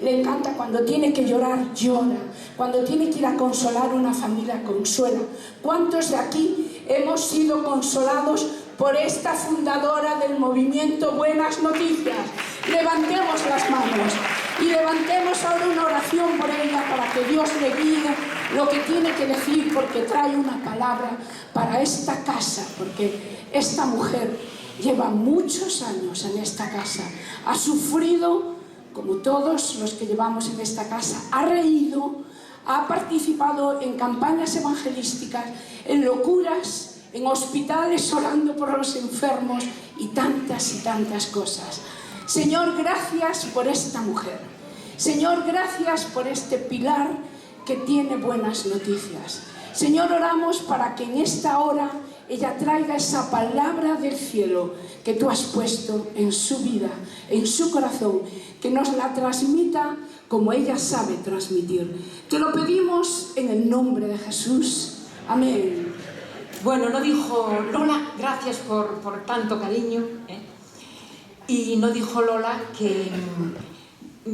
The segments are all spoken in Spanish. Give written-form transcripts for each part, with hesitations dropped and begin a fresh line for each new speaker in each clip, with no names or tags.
Le encanta cuando tiene que llorar, llora. Cuando tiene que ir a consolar a una familia, consuela. ¿Cuántos de aquí hemos sido consolados por esta fundadora del movimiento Buenas Noticias? Levantemos las manos y levantemos ahora una oración por ella para que Dios le guíe lo que tiene que decir, porque trae una palabra para esta casa, porque esta mujer lleva muchos años en esta casa, ha sufrido como todos los que llevamos en esta casa, ha reído, ha participado en campañas evangelísticas, en locuras, en hospitales orando por los enfermos y tantas cosas. Señor, gracias por esta mujer. Señor, gracias por este pilar que tiene buenas noticias. Señor, oramos para que en esta hora ella traiga esa palabra del cielo que tú has puesto en su vida, en su corazón, que nos la transmita como ella sabe transmitir. Te lo pedimos en el nombre de Jesús. Amén.
Bueno, no dijo Lola, gracias por tanto cariño, y no dijo Lola que,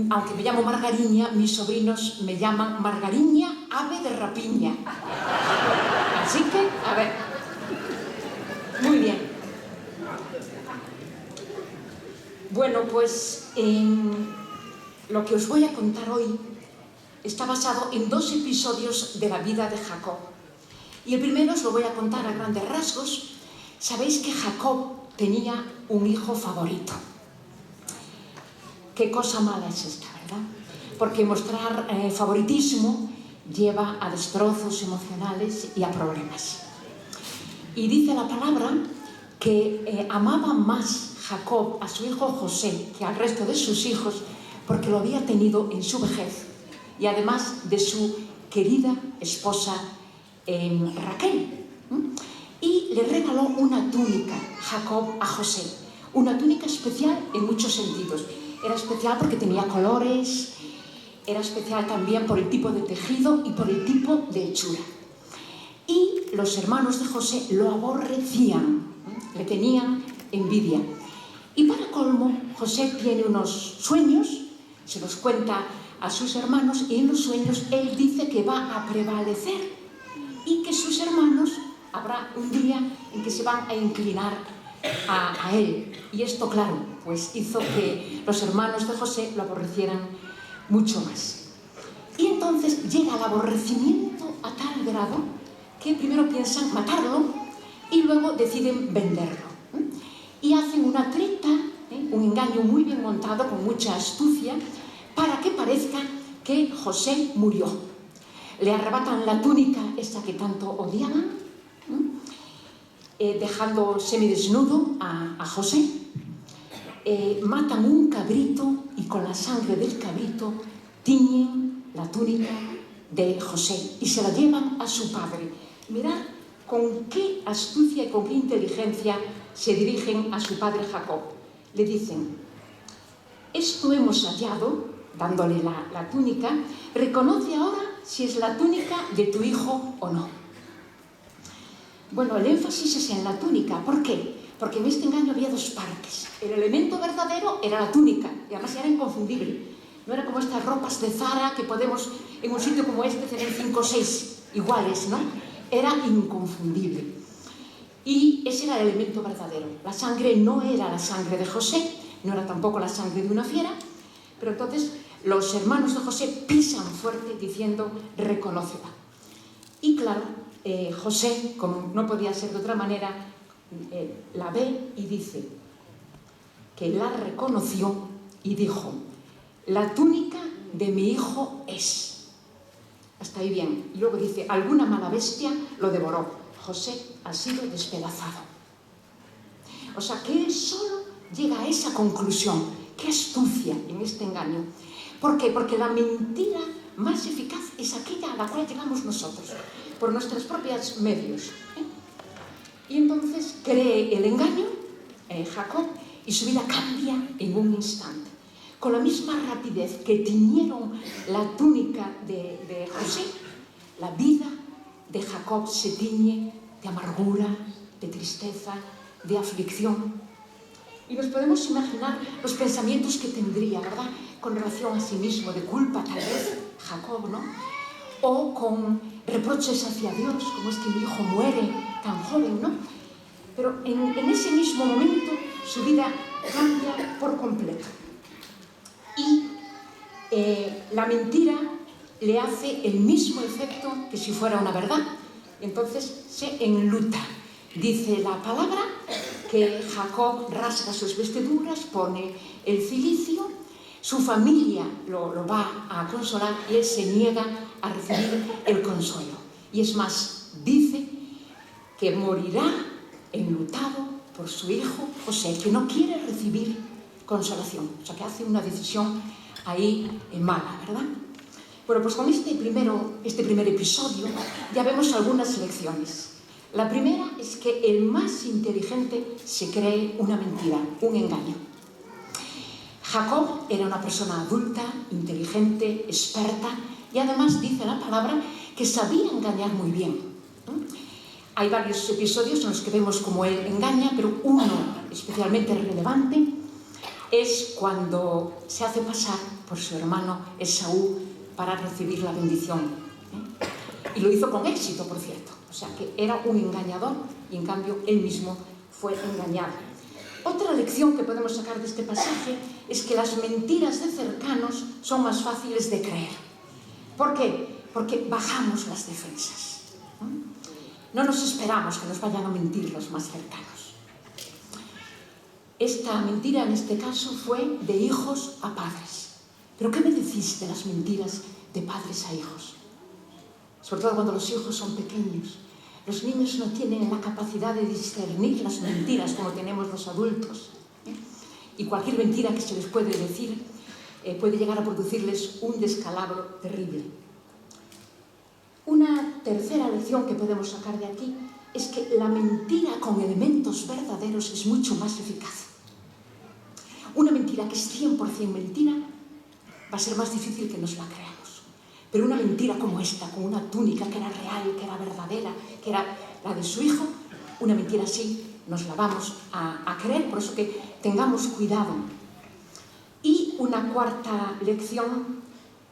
aunque me llamo Margariña, mis sobrinos me llaman Margariña ave de rapiña. Así que, a ver, muy bien. Bueno, pues lo que os voy a contar hoy está basado en 2 episodios de la vida de Jacob. Y el primero os lo voy a contar a grandes rasgos. Sabéis que Jacob tenía un hijo favorito. Qué cosa mala es esta, ¿verdad? Porque mostrar favoritismo lleva a destrozos emocionales y a problemas. Y dice la palabra que amaba más Jacob a su hijo José que al resto de sus hijos, porque lo había tenido en su vejez y además de su querida esposa Raquel. Y le regaló una túnica Jacob a José, una túnica especial en muchos sentidos. Era especial porque tenía colores, era especial también por el tipo de tejido y por el tipo de hechura. Y los hermanos de José lo aborrecían, le tenían envidia. Y para colmo, José tiene unos sueños, se los cuenta a sus hermanos, y en los sueños él dice que va a prevalecer y que sus hermanos habrá un día en que se van a inclinar a él. Y esto, claro, pues hizo que los hermanos de José lo aborrecieran mucho más. Y entonces llega el aborrecimiento a tal grado que primero piensan matarlo y luego deciden venderlo. Y hacen una treta, un engaño muy bien montado, con mucha astucia, para que parezca que José murió. Le arrebatan la túnica esa que tanto odiaban, dejando semidesnudo a José. Matan un cabrito y con la sangre del cabrito tiñen la túnica de José y se la llevan a su padre. Mirad con qué astucia y con qué inteligencia se dirigen a su padre Jacob. Le dicen: esto hemos hallado, dándole la túnica, reconoce ahora si es la túnica de tu hijo o no. Bueno, el énfasis es en la túnica. ¿Por qué? Porque en este engaño había 2 partes. El elemento verdadero era la túnica, y además era inconfundible. No era como estas ropas de Zara que podemos en un sitio como este tener 5 o 6 iguales, ¿no? Era inconfundible. Y ese era el elemento verdadero. La sangre no era la sangre de José, no era tampoco la sangre de una fiera, pero entonces los hermanos de José pisan fuerte diciendo: reconócela. Y claro, José, como no podía ser de otra manera, la ve y dice que la reconoció y dijo: la túnica de mi hijo es. Hasta ahí bien. Y luego dice: alguna mala bestia lo devoró. José ha sido despedazado. O sea, que él solo llega a esa conclusión. ¡Qué astucia en este engaño! ¿Por qué? Porque la mentira más eficaz es aquella a la cual llegamos nosotros, por nuestros propios medios. Y entonces cree el engaño, Jacob, y su vida cambia en un instante. Con la misma rapidez que tiñeron la túnica de José, la vida de Jacob se tiñe de amargura, de tristeza, de aflicción. Y nos podemos imaginar los pensamientos que tendría, ¿verdad? con relación a sí mismo, de culpa tal vez, Jacob, ¿no? O con reproches hacia Dios, como es que mi hijo muere tan joven, ¿no? Pero en ese mismo momento su vida cambia por completo. Y la mentira le hace el mismo efecto que si fuera una verdad. Entonces se enluta. Dice la palabra que Jacob rasga sus vestiduras, pone el cilicio, su familia lo va a consolar y él se niega a recibir el consuelo. Y es más, dice que morirá enlutado por su hijo José, que no quiere recibir consolación. O sea, que hace una decisión ahí mala, ¿verdad? Bueno, pues con este primer episodio ya vemos algunas lecciones. La primera es que el más inteligente se cree una mentira, un engaño. Jacob era una persona adulta, inteligente, experta, y además dice la palabra que sabía engañar muy bien. Hay varios episodios en los que vemos cómo él engaña, pero uno especialmente relevante es cuando se hace pasar por su hermano Esaú para recibir la bendición. Y lo hizo con éxito, por cierto. O sea, que era un engañador y en cambio él mismo fue engañado. Otra lección que podemos sacar de este pasaje es que las mentiras de cercanos son más fáciles de creer. ¿Por qué? Porque bajamos las defensas. No nos esperamos que nos vayan a mentir los más cercanos. Esta mentira en este caso fue de hijos a padres. ¿Pero qué me decís de las mentiras de padres a hijos? Sobre todo cuando los hijos son pequeños. Los niños no tienen la capacidad de discernir las mentiras como tenemos los adultos. Y cualquier mentira que se les puede decir puede llegar a producirles un descalabro terrible. Una tercera lección que podemos sacar de aquí es que la mentira con elementos verdaderos es mucho más eficaz. Una mentira que es 100% mentira va a ser más difícil que nos la creamos. Pero una mentira como esta, con una túnica que era real, que era verdadera, que era la de su hijo, una mentira así nos la vamos a creer, por eso que tengamos cuidado. Y una cuarta lección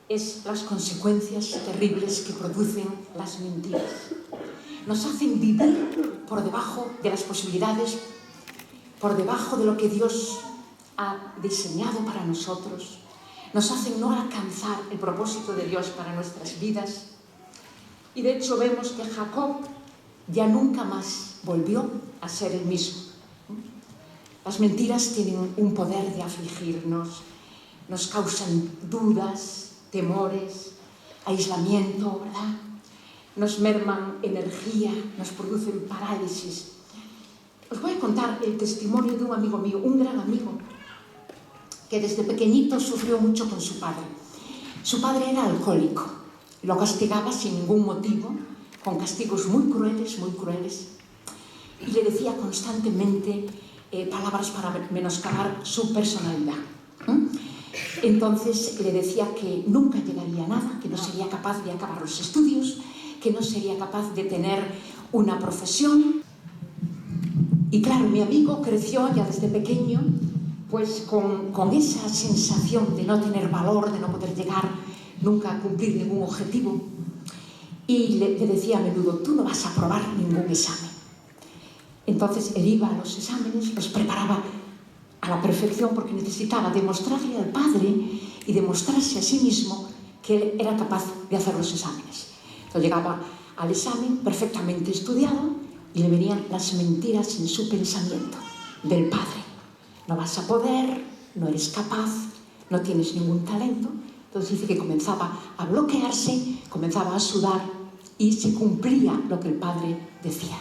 es las consecuencias terribles que producen las mentiras. Nos hacen vivir por debajo de las posibilidades, por debajo de lo que Dios ha diseñado para nosotros. Nos hacen no alcanzar el propósito de Dios para nuestras vidas. Y de hecho vemos que Jacob ya nunca más volvió a ser el mismo. Las mentiras tienen un poder de afligirnos, nos causan dudas, temores, aislamiento, ¿verdad? Nos merman energía, nos producen parálisis. Os voy a contar el testimonio de un amigo mío, un gran amigo, que desde pequeñito sufrió mucho con su padre. Su padre era alcohólico, lo castigaba sin ningún motivo, con castigos muy crueles, y le decía constantemente palabras para menoscabar su personalidad. Entonces le decía que nunca llegaría a nada, que no sería capaz de acabar los estudios, que no sería capaz de tener una profesión. Y claro, mi amigo creció ya desde pequeño pues con esa sensación de no tener valor, de no poder llegar nunca a cumplir ningún objetivo. Y le decía a menudo, tú no vas a aprobar ningún examen. Entonces él iba a los exámenes, los preparaba a la perfección porque necesitaba demostrarle al padre y demostrarse a sí mismo que él era capaz de hacer los exámenes. Entonces llegaba al examen perfectamente estudiado y le venían las mentiras en su pensamiento del padre. No vas a poder, no eres capaz, no tienes ningún talento. Entonces dice que comenzaba a bloquearse, comenzaba a sudar y se cumplía lo que el padre decía.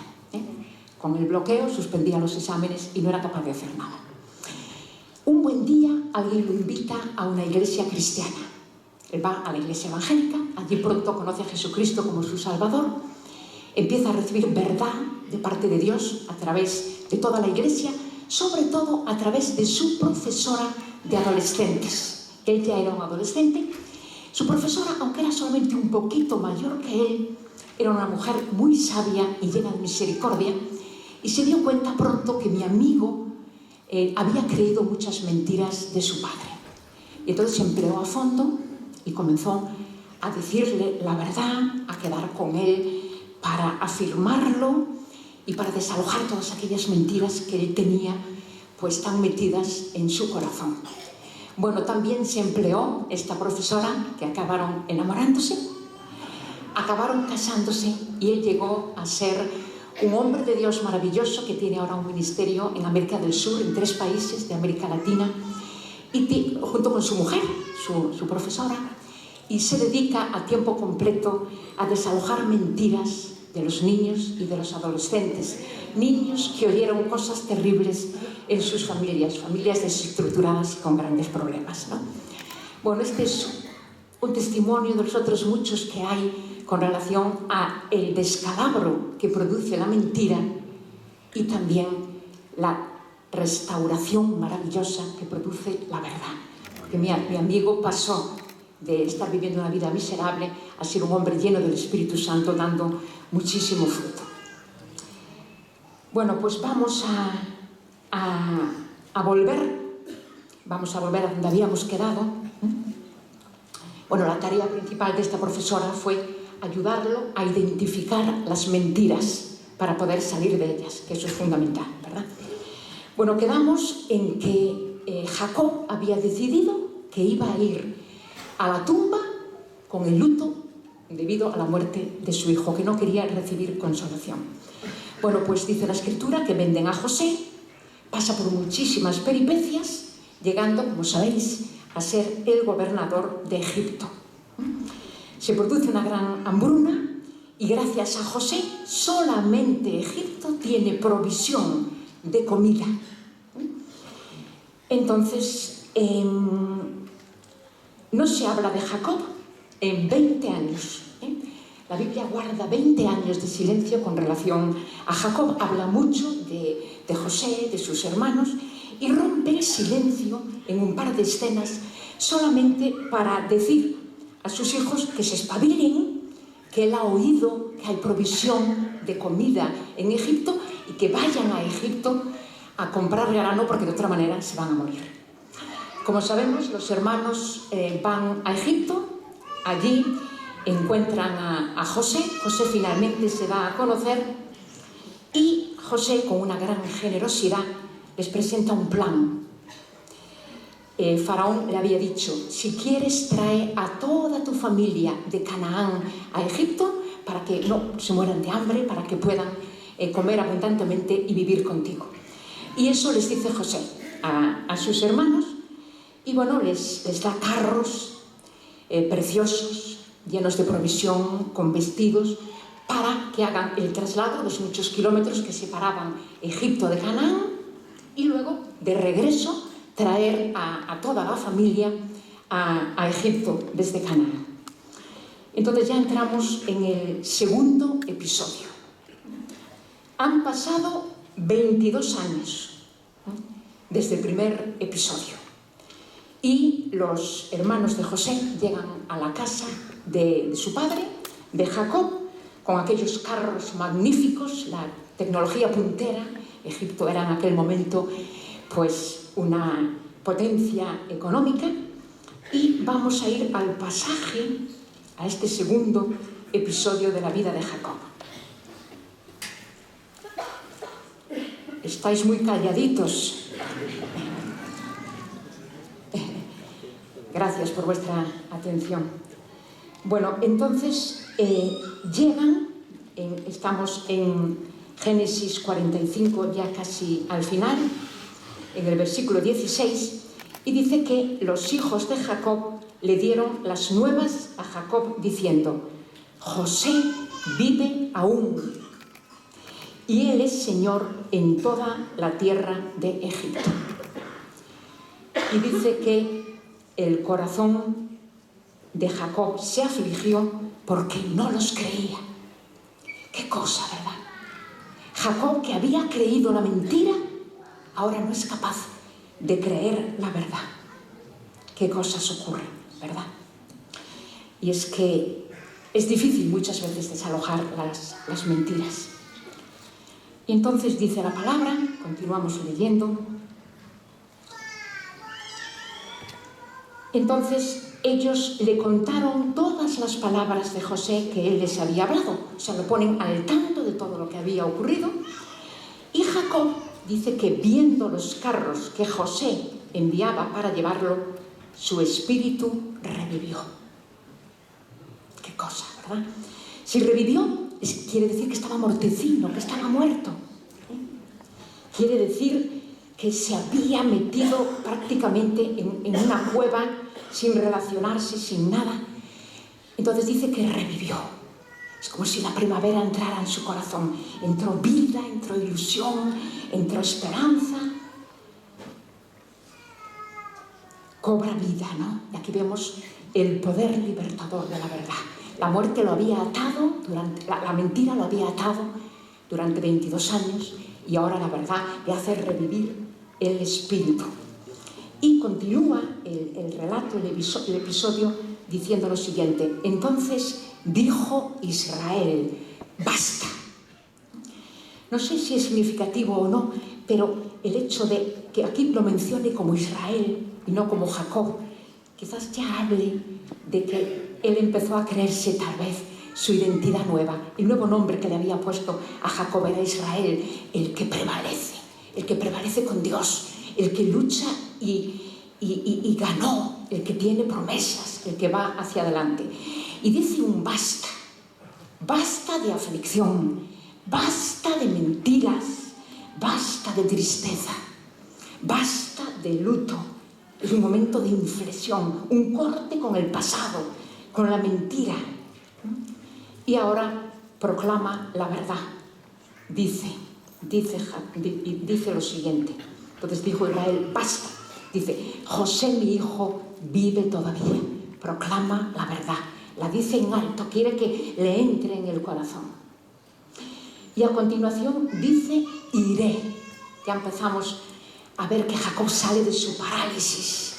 Con el bloqueo suspendía los exámenes y no era capaz de hacer nada. Un buen día alguien lo invita a una iglesia cristiana. Él va a la iglesia evangélica, allí pronto conoce a Jesucristo como su Salvador, empieza a recibir verdad de parte de Dios a través de toda la iglesia, sobre todo a través de su profesora de adolescentes. Él ya era un adolescente. Su profesora, aunque era solamente un poquito mayor que él, era una mujer muy sabia y llena de misericordia, y se dio cuenta pronto que mi amigo había creído muchas mentiras de su padre. Y entonces se empleó a fondo y comenzó a decirle la verdad, a quedar con él para afirmarlo y para desalojar todas aquellas mentiras que él tenía pues tan metidas en su corazón. Bueno, también se empleó esta profesora, que acabaron enamorándose, acabaron casándose y él llegó a ser un hombre de Dios maravilloso que tiene ahora un ministerio en América del Sur, en 3 países de América Latina, y junto con su mujer, su profesora, y se dedica a tiempo completo a desalojar mentiras de los niños y de los adolescentes, niños que oyeron cosas terribles en sus familias desestructuradas y con grandes problemas, ¿no? Bueno, este es un testimonio de los otros muchos que hay con relación a el descalabro que produce la mentira y también la restauración maravillosa que produce la verdad. Porque mi amigo pasó de estar viviendo una vida miserable a ser un hombre lleno del Espíritu Santo, dando muchísimo fruto. Bueno, pues vamos a volver a donde habíamos quedado. Bueno, la tarea principal de esta profesora fue ayudarlo a identificar las mentiras para poder salir de ellas, que eso es fundamental, ¿verdad? Bueno, quedamos en que Jacob había decidido que iba a ir a la tumba con el luto debido a la muerte de su hijo, que no quería recibir consolación. Bueno, pues dice la Escritura que venden a José, pasa por muchísimas peripecias, llegando, como sabéis, a ser el gobernador de Egipto. Se produce una gran hambruna y gracias a José solamente Egipto tiene provisión de comida. Entonces, no se habla de Jacob en 20 años. La Biblia guarda 20 años de silencio con relación a Jacob. Habla mucho de José, de sus hermanos, y rompe el silencio en un par de escenas solamente para decir a sus hijos que se espabilen, que él ha oído que hay provisión de comida en Egipto y que vayan a Egipto a comprar grano porque de otra manera se van a morir. Como sabemos, los hermanos van a Egipto, allí encuentran a José. José finalmente se da a conocer y José, con una gran generosidad, les presenta un plan. Faraón le había dicho: si quieres, trae a toda tu familia de Canaán a Egipto para que no se mueran de hambre, para que puedan comer abundantemente y vivir contigo. Y eso les dice José a sus hermanos, y bueno, les da carros preciosos, llenos de provisión, con vestidos, para que hagan el traslado, los muchos kilómetros que separaban Egipto de Canaán, y luego, de regreso, traer a toda la familia a Egipto desde Canaán. Entonces ya entramos en el segundo episodio. Han pasado 22 años desde el primer episodio y los hermanos de José llegan a la casa de su padre, de Jacob, con aquellos carros magníficos, la tecnología puntera. Egipto era en aquel momento pues una potencia económica, y vamos a ir al pasaje, a este segundo episodio de la vida de Jacob. Estáis muy calladitos. Gracias por vuestra atención. Bueno, entonces llegan, estamos en Génesis 45, ya casi al final, en el versículo 16, y dice que los hijos de Jacob le dieron las nuevas a Jacob diciendo: José vive aún, y él es Señor en toda la tierra de Egipto. Y dice que el corazón de Jacob se afligió porque no los creía. Qué cosa, ¿verdad? Jacob, que había creído la mentira, ahora no es capaz de creer la verdad. Qué cosas ocurren, ¿verdad? Y es que es difícil muchas veces desalojar las mentiras. Y entonces dice la palabra, continuamos leyendo. Entonces ellos le contaron todas las palabras de José que él les había hablado. O sea, lo ponen al tanto de todo lo que había ocurrido. Y Jacob dice que viendo los carros que José enviaba para llevarlo, su espíritu revivió. Qué cosa, ¿verdad? Si revivió, quiere decir que estaba mortecino, que estaba muerto. Quiere decir que se había metido prácticamente en una cueva sin relacionarse, sin nada. Entonces dice que revivió. Es como si la primavera entrara en su corazón. Entró vida, entró ilusión, entró esperanza. Cobra vida, ¿no? Y aquí vemos el poder libertador de la verdad. La muerte lo había atado, la mentira lo había atado durante 22 años y ahora la verdad le hace revivir el espíritu. Y continúa el relato, el episodio, diciendo lo siguiente: entonces dijo Israel, basta. No sé si es significativo o no, pero el hecho de que aquí lo mencione como Israel y no como Jacob, quizás ya hable de que él empezó a creerse tal vez su identidad nueva. El nuevo nombre que le había puesto a Jacob era Israel, el que prevalece con Dios, el que lucha y ganó, el que tiene promesas, el que va hacia adelante. Y dice un basta, basta de aflicción, basta de mentiras, basta de tristeza, basta de luto. Es un momento de inflexión, un corte con el pasado, con la mentira. Y ahora proclama la verdad. Dice lo siguiente. Entonces dijo Israel, basta. Dice, José mi hijo vive todavía. Proclama la verdad. La dice en alto, quiere que le entre en el corazón. Y a continuación dice, iré. Ya empezamos a ver que Jacob sale de su parálisis.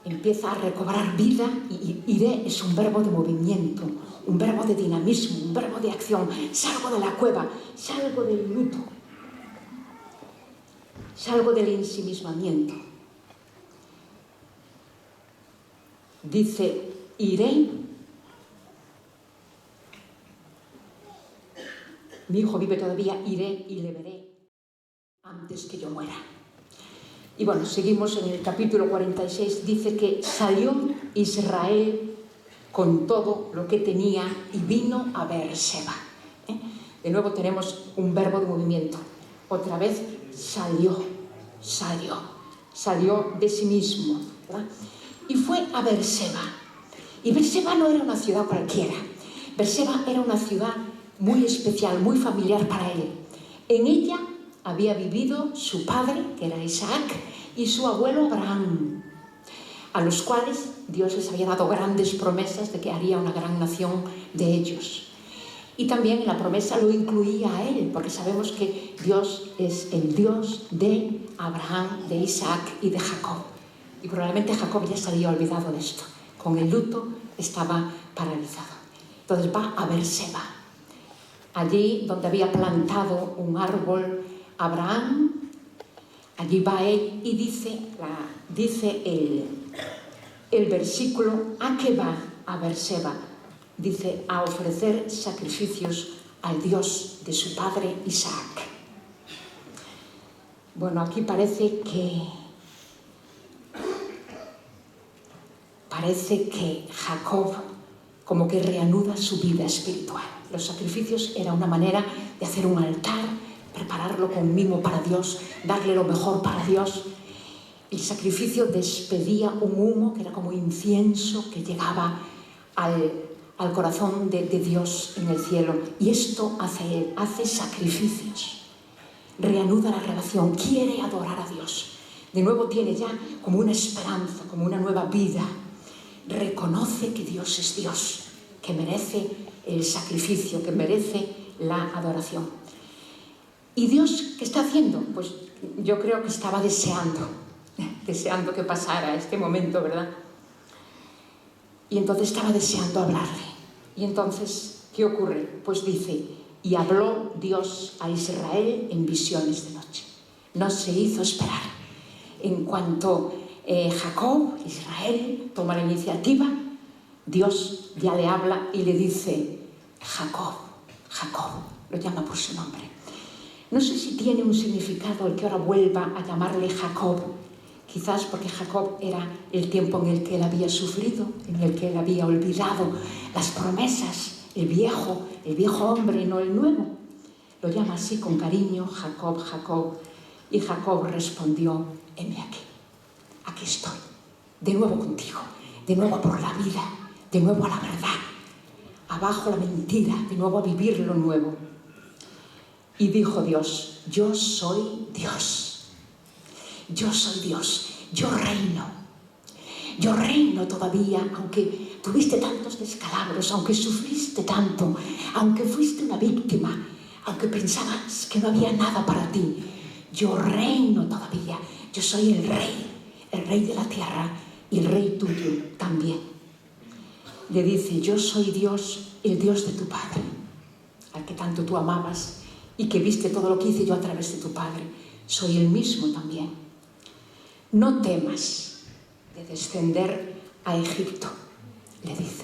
Empieza a recobrar vida y iré es un verbo de movimiento, un verbo de dinamismo, un verbo de acción. Salgo de la cueva, salgo del luto, salgo del ensimismamiento. Dice, iré, mi hijo vive todavía, iré y le veré antes que yo muera. Y bueno, seguimos en el capítulo 46, dice que salió Israel con todo lo que tenía y vino a Beerseba. De nuevo tenemos un verbo de movimiento. Otra vez salió de sí mismo, ¿verdad? Y fue a Beerseba. Y Beerseba no era una ciudad cualquiera. Beerseba era una ciudad muy especial, muy familiar para él. En ella había vivido su padre, que era Isaac, y su abuelo Abraham, a los cuales Dios les había dado grandes promesas de que haría una gran nación de ellos. Y también en la promesa lo incluía a él, porque sabemos que Dios es el Dios de Abraham, de Isaac y de Jacob. Y probablemente Jacob ya se había olvidado de esto. Con el luto estaba paralizado. Entonces va a Beerseba, allí donde había plantado un árbol Abraham. Allí va él y dice el versículo, ¿a qué va a Beerseba? Dice, a ofrecer sacrificios al Dios de su padre Isaac. Bueno, aquí parece que Jacob como que reanuda su vida espiritual. Los sacrificios era una manera de hacer un altar, prepararlo con mimo para Dios, darle lo mejor para Dios. El sacrificio despedía un humo que era como incienso que llegaba al corazón de Dios en el cielo. Y esto hace él, hace sacrificios, reanuda la relación, quiere adorar a Dios. De nuevo tiene ya como una esperanza, como una nueva vida. Reconoce que Dios es Dios, que merece el sacrificio, que merece la adoración. ¿Y Dios qué está haciendo? Pues yo creo que estaba deseando que pasara este momento, ¿verdad? Y entonces estaba deseando hablarle. Y entonces, ¿qué ocurre? Pues dice, y habló Dios a Israel en visiones de noche. No se hizo esperar. En cuanto Jacob, Israel, toma la iniciativa. Dios ya le habla y le dice: Jacob, Jacob, lo llama por su nombre. No sé si tiene un significado el que ahora vuelva a llamarle Jacob, quizás porque Jacob era el tiempo en el que él había sufrido, en el que él había olvidado las promesas, el viejo hombre, no el nuevo. Lo llama así con cariño: Jacob, Jacob. Y Jacob respondió: heme aquí estoy, de nuevo contigo, de nuevo por la vida, de nuevo a la verdad, abajo la mentira, de nuevo a vivir lo nuevo. Y dijo Dios: yo soy Dios, yo soy Dios, yo reino todavía, aunque tuviste tantos descalabros, aunque sufriste tanto, aunque fuiste una víctima, aunque pensabas que no había nada para ti, yo reino todavía, yo soy el rey de la tierra y el rey tuyo también. Le dice: yo soy Dios, el Dios de tu padre, al que tanto tú amabas y que viste todo lo que hice yo a través de tu padre. Soy el mismo también. No temas de descender a Egipto, le dice.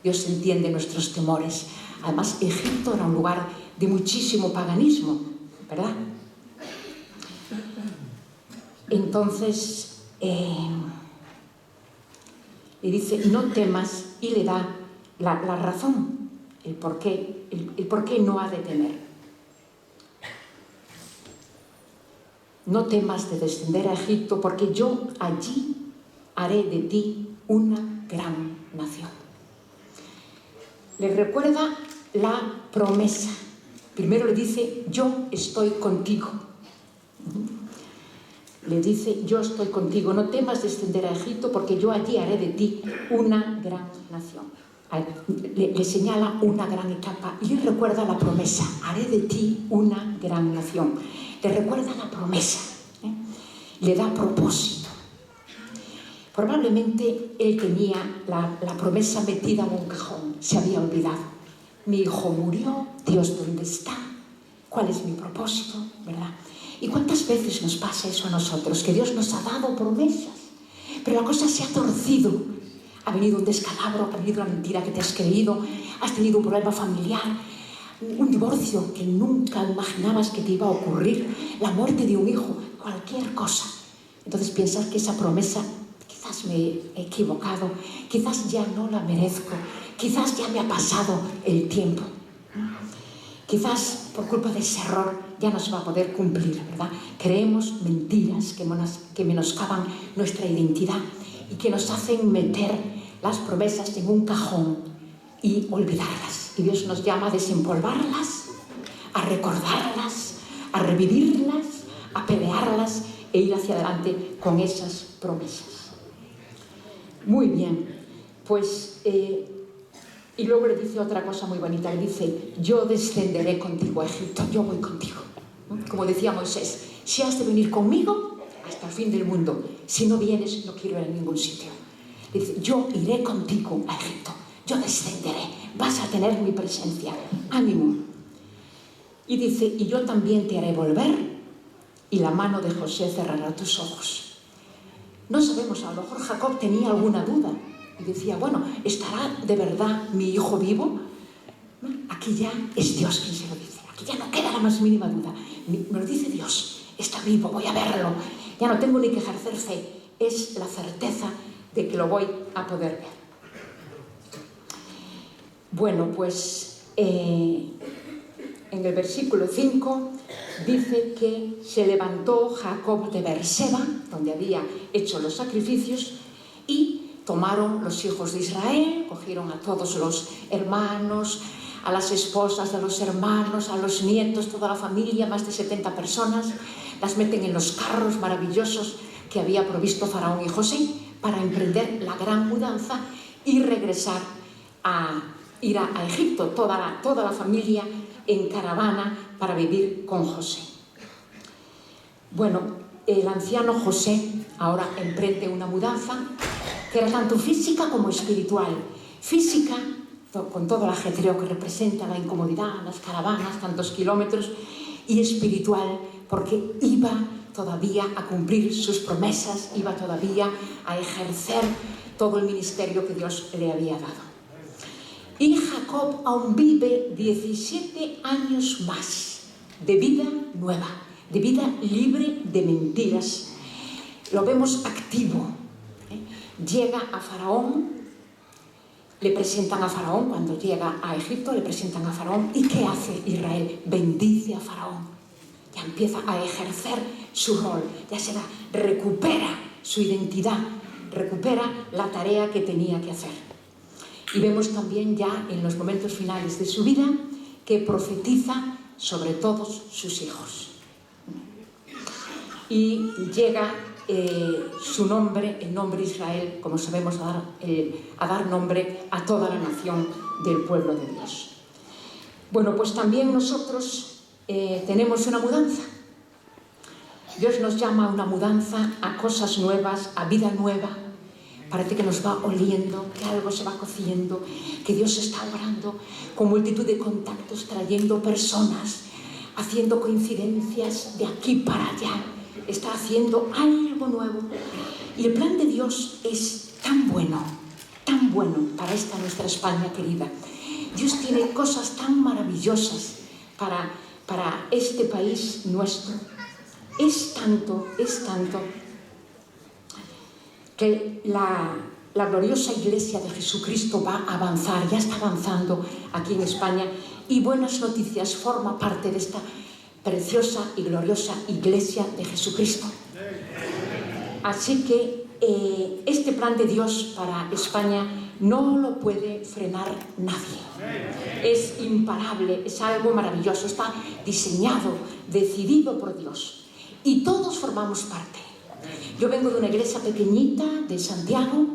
Dios entiende nuestros temores. Además, Egipto era un lugar de muchísimo paganismo, ¿verdad? Entonces, le dice: no temas, y le da la razón, el por qué no ha de temer. No temas de descender a Egipto, porque yo allí haré de ti una gran nación. Le recuerda la promesa. Primero le dice: yo estoy contigo. Le dice: yo estoy contigo, no temas descender a Egipto, porque yo allí haré de ti una gran nación. Le señala una gran etapa y le recuerda la promesa: haré de ti una gran nación. Le recuerda la promesa, le da propósito. Probablemente él tenía la promesa metida en un cajón, se había olvidado. Mi hijo murió, Dios, ¿dónde está? ¿Cuál es mi propósito? ¿Verdad? ¿Y cuántas veces nos pasa eso a nosotros? Que Dios nos ha dado promesas, pero la cosa se ha torcido. Ha venido un descalabro, ha venido una mentira que te has creído, has tenido un problema familiar, un divorcio que nunca imaginabas que te iba a ocurrir, la muerte de un hijo, cualquier cosa. Entonces piensas que esa promesa, quizás me he equivocado, quizás ya no la merezco, quizás ya me ha pasado el tiempo. Quizás por culpa de ese error ya no se va a poder cumplir, ¿verdad? Creemos mentiras que menoscaban nuestra identidad y que nos hacen meter las promesas en un cajón y olvidarlas. Y Dios nos llama a desempolvarlas, a recordarlas, a revivirlas, a pelearlas e ir hacia adelante con esas promesas. Muy bien, pues... y luego le dice otra cosa muy bonita, le dice: yo descenderé contigo a Egipto, yo voy contigo. Como decía Moisés: si has de venir conmigo hasta el fin del mundo, si no vienes no quiero ir a ningún sitio. Le dice: yo iré contigo a Egipto, yo descenderé, vas a tener mi presencia, ánimo. Y dice: y yo también te haré volver, y la mano de José cerrará tus ojos. No sabemos, a lo mejor Jacob tenía alguna duda. Y decía: bueno, ¿estará de verdad mi hijo vivo? Aquí ya es Dios quien se lo dice. Aquí ya no queda la más mínima duda. Me lo dice Dios: está vivo, voy a verlo. Ya no tengo ni que ejercer fe. Es la certeza de que lo voy a poder ver. Bueno, pues en el versículo 5 dice que se levantó Jacob de Beerseba, donde había hecho los sacrificios, y tomaron los hijos de Israel, cogieron a todos los hermanos, a las esposas de los hermanos, a los nietos, toda la familia, más de 70 personas, las meten en los carros maravillosos que había provisto Faraón y José para emprender la gran mudanza y regresar ir a Egipto, toda la familia en caravana para vivir con José. Bueno, el anciano José ahora emprende una mudanza que era tanto física como espiritual. Física, con todo el ajetreo que representa, la incomodidad, las caravanas, tantos kilómetros, y espiritual, porque iba todavía a cumplir sus promesas, iba todavía a ejercer todo el ministerio que Dios le había dado. Y Jacob aún vive 17 años más de vida nueva, de vida libre de mentiras. Lo vemos activo. Llega a Faraón, le presentan a Faraón, cuando llega a Egipto le presentan a Faraón. ¿Y qué hace Israel? Bendice a Faraón. Ya empieza a ejercer su rol, ya se recupera su identidad, recupera la tarea que tenía que hacer. Y vemos también ya en los momentos finales de su vida que profetiza sobre todos sus hijos. Y llega su nombre, el nombre Israel, como sabemos, a dar nombre a toda la nación del pueblo de Dios. Bueno, pues también nosotros tenemos una mudanza. Dios nos llama a una mudanza, a cosas nuevas, a vida nueva. Parece que nos va oliendo, que algo se va cociendo, que Dios está obrando con multitud de contactos, trayendo personas, haciendo coincidencias de aquí para allá. Está haciendo algo nuevo. Y el plan de Dios es tan bueno para esta nuestra España querida. Dios tiene cosas tan maravillosas para este país nuestro. Es tanto que la gloriosa Iglesia de Jesucristo va a avanzar, ya está avanzando aquí en España, y Buenas Noticias forma parte de esta preciosa y gloriosa Iglesia de Jesucristo. Así que este plan de Dios para España no lo puede frenar nadie. Es imparable, es algo maravilloso, está diseñado, decidido por Dios. Y todos formamos parte. Yo vengo de una iglesia pequeñita de Santiago,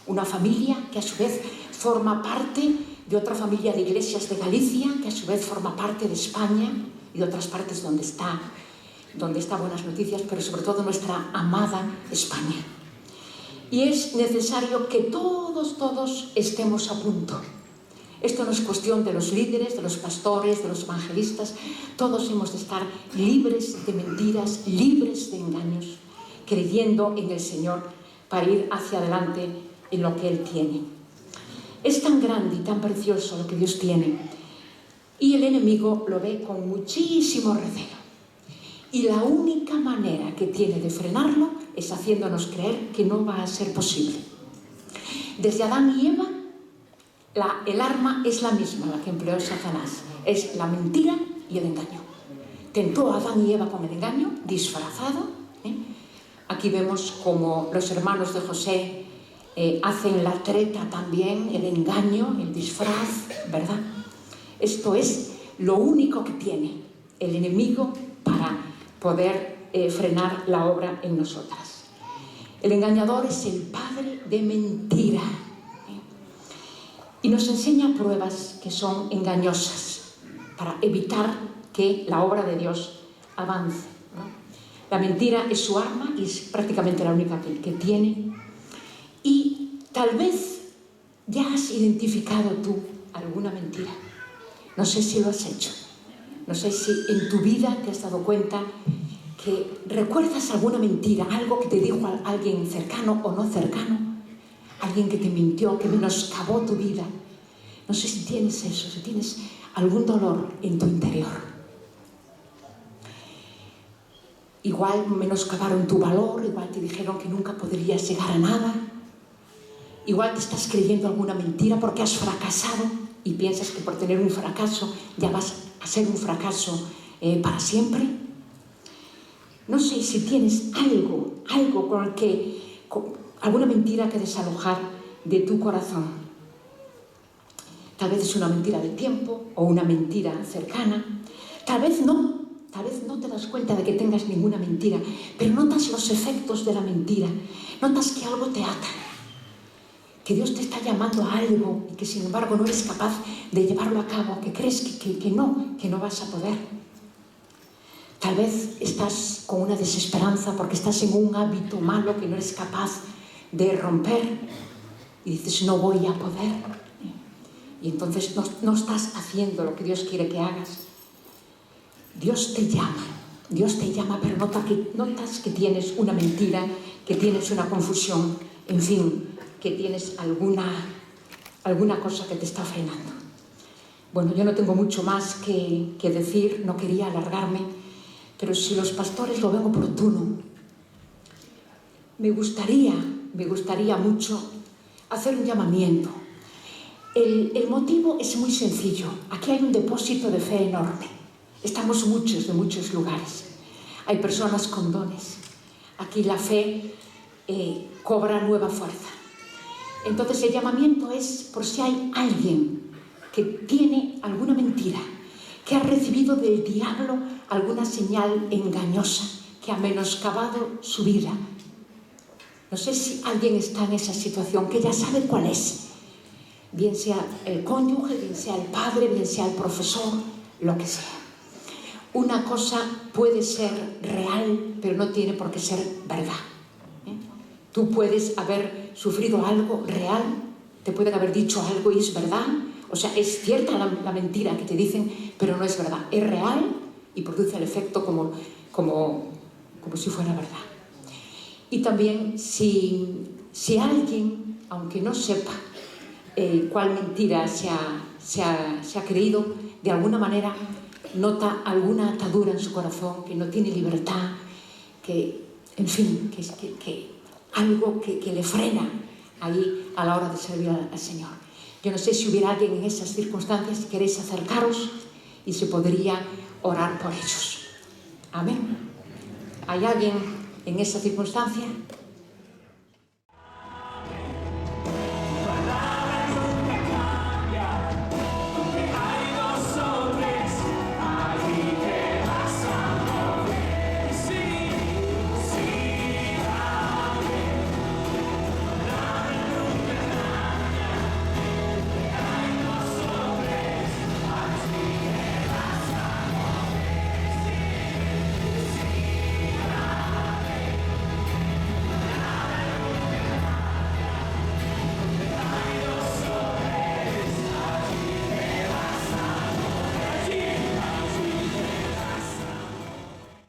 una familia que a su vez forma parte de otra familia de iglesias de Galicia, que a su vez forma parte de España y de otras partes donde está Buenas Noticias, pero sobre todo nuestra amada España. Y es necesario que todos estemos a punto. Esto no es cuestión de los líderes, de los pastores, de los evangelistas. Todos hemos de estar libres de mentiras, libres de engaños, creyendo en el Señor para ir hacia adelante en lo que Él tiene. Es tan grande y tan precioso lo que Dios tiene, y el enemigo lo ve con muchísimo recelo. Y la única manera que tiene de frenarlo es haciéndonos creer que no va a ser posible. Desde Adán y Eva, el arma es la misma, la que empleó Satanás. Es la mentira y el engaño. Tentó a Adán y Eva con el engaño, disfrazado. Aquí vemos como los hermanos de José hacen la treta también, el engaño, el disfraz, ¿verdad? Esto es lo único que tiene el enemigo para poder frenar la obra en nosotras. El engañador es el padre de mentira. Y nos enseña pruebas que son engañosas para evitar que la obra de Dios avance, ¿no? La mentira es su arma y es prácticamente la única que tiene. Y tal vez ya has identificado tú alguna mentira. No sé si lo has hecho. No sé si en tu vida te has dado cuenta que recuerdas alguna mentira, algo que te dijo alguien cercano o no cercano. Alguien que te mintió, que menoscabó tu vida. No sé si tienes eso, si tienes algún dolor en tu interior. Igual menoscabaron tu valor, igual te dijeron que nunca podrías llegar a nada. Igual te estás creyendo alguna mentira porque has fracasado y piensas que por tener un fracaso ya vas a ser un fracaso para siempre. No sé si tienes algo alguna mentira que desalojar de tu corazón. Tal vez es una mentira del tiempo o una mentira cercana. Tal vez no te das cuenta de que tengas ninguna mentira, pero notas los efectos de la mentira. Notas que algo te ata, que Dios te está llamando a algo y que sin embargo no eres capaz de llevarlo a cabo, que crees que no vas a poder. Tal vez estás con una desesperanza porque estás en un hábito malo que no eres capaz de romper y dices no voy a poder, y entonces no estás haciendo lo que Dios quiere que hagas. Dios te llama Dios te llama, pero notas que tienes una mentira, que tienes una confusión, en fin, que tienes alguna cosa que te está frenando. Bueno, yo no tengo mucho más que decir, no quería alargarme, pero si los pastores lo ven oportuno, me gustaría mucho hacer un llamamiento. El motivo es muy sencillo. Aquí hay un depósito de fe enorme. Estamos muchos de muchos lugares. Hay personas con dones. Aquí la fe cobra nueva fuerza. Entonces el llamamiento es por si hay alguien que tiene alguna mentira, que ha recibido del diablo alguna señal engañosa, que ha menoscabado su vida. No sé si alguien está en esa situación, que ya sabe cuál es. Bien sea el cónyuge, bien sea el padre, bien sea el profesor, lo que sea. Una cosa puede ser real, pero no tiene por qué ser verdad. Tú puedes haber sufrido algo real, te pueden haber dicho algo y es verdad. O sea, es cierta la mentira que te dicen, pero no es verdad. Es real y produce el efecto como si fuera verdad. Y también si alguien, aunque no sepa cuál mentira se ha creído, de alguna manera nota alguna atadura en su corazón, que no tiene libertad, que, en fin, que algo que le frena ahí a la hora de servir al Señor. Yo no sé si hubiera alguien en esas circunstancias, si queréis acercaros y se podría orar por ellos. Amén. ¿Hay alguien en esa circunstancia?